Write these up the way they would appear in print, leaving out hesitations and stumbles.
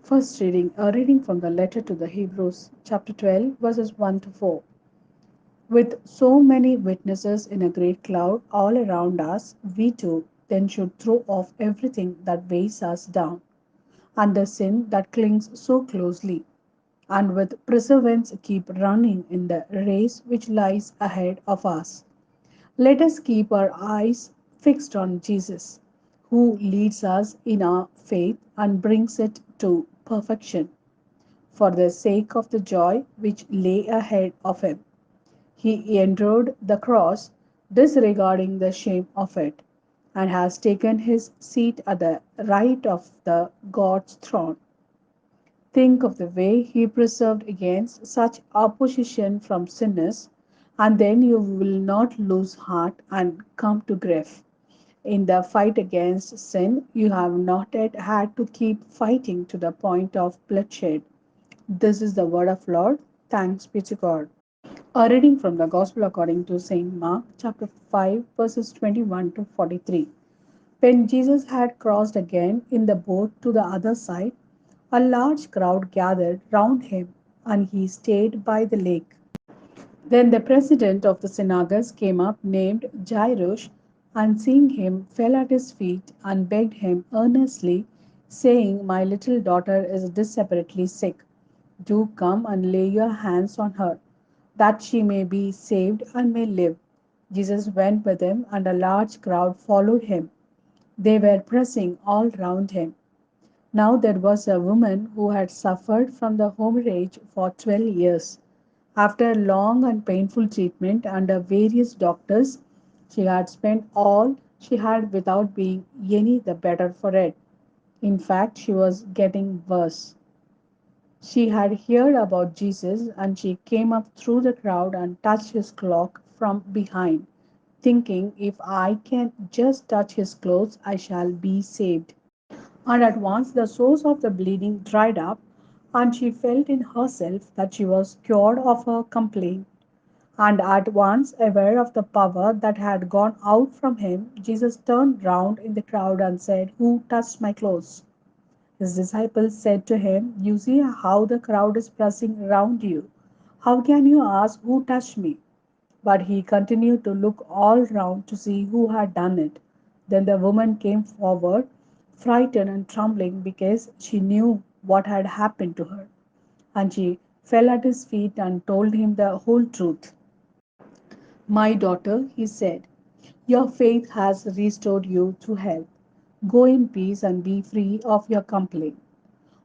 First reading, a reading from the letter to the Hebrews, chapter 12, verses 1 to 4. With so many witnesses in a great cloud all around us, we too then should throw off everything that weighs us down and the sin that clings so closely, and with perseverance keep running in the race which lies ahead of us. Let us keep our eyes fixed on Jesus, who leads us in our faith and brings it to perfection. For the sake of the joy which lay ahead of him, he endured the cross, disregarding the shame of it, and has taken his seat at the right of the God's throne. Think of the way he preserved against such opposition from sinners, and then you will not lose heart and come to grief. In the fight against sin, you have not yet had to keep fighting to the point of bloodshed. This is the word of Lord. Thanks be to God. A reading from the Gospel according to St. Mark, chapter 5, verses 21 to 43. When Jesus had crossed again in the boat to the other side, a large crowd gathered round him, and he stayed by the lake. Then the president of the synagogue came up, named Jairus, and seeing him, fell at his feet and begged him earnestly, saying, "My little daughter is desperately sick. Do come and lay your hands on her, that she may be saved and may live." Jesus went with him, and a large crowd followed him. They were pressing all round him. Now there was a woman who had suffered from the hemorrhage for 12 years. After long and painful treatment under various doctors, she had spent all she had without being any the better for it. In fact, she was getting worse. She had heard about Jesus, and she came up through the crowd and touched his cloak from behind, thinking, "If I can just touch his clothes, I shall be saved." And at once the source of the bleeding dried up, and she felt in herself that she was cured of her complaint. And at once, aware of the power that had gone out from him, Jesus turned round in the crowd and said, "Who touched my clothes?" His disciples said to him, "You see how the crowd is pressing round you. How can you ask, 'Who touched me?'" But he continued to look all round to see who had done it. Then the woman came forward, frightened and trembling, because she knew what had happened to her. And she fell at his feet and told him the whole truth. "My daughter," he said, "your faith has restored you to health. Go in peace and be free of your complaint."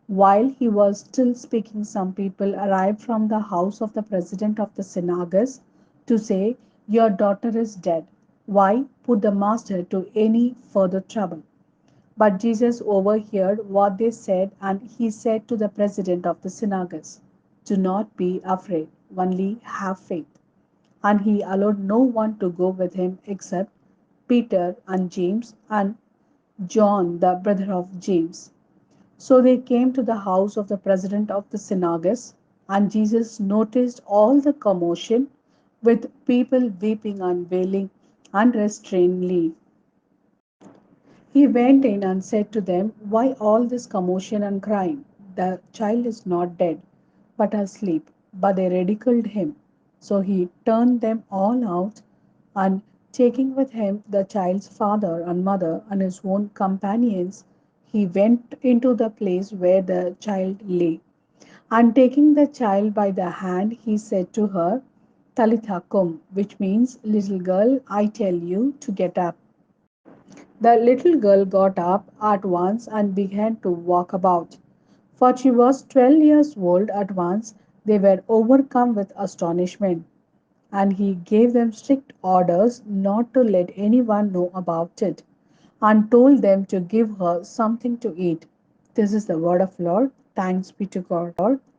While he was still speaking, some people arrived from the house of the president of the synagogue to say, "Your daughter is dead. Why put the master to any further trouble?" But Jesus overheard what they said, and he said to the president of the synagogue, "Do not be afraid, only have faith." And he allowed no one to go with him except Peter and James and John, the brother of James. So they came to the house of the president of the synagogue, and Jesus noticed all the commotion, with people weeping and wailing unrestrainedly. He went in and said to them, "Why all this commotion and crying? The child is not dead, but asleep." But they ridiculed him. So he turned them all out, and taking with him the child's father and mother and his own companions, he went into the place where the child lay. And taking the child by the hand, he said to her, "Talitha cum," which means, "Little girl, I tell you to get up." The little girl got up at once and began to walk about. For she was 12 years old. At once they were overcome with astonishment, and he gave them strict orders not to let anyone know about it, and told them to give her something to eat. This is the word of Lord. Thanks be to God.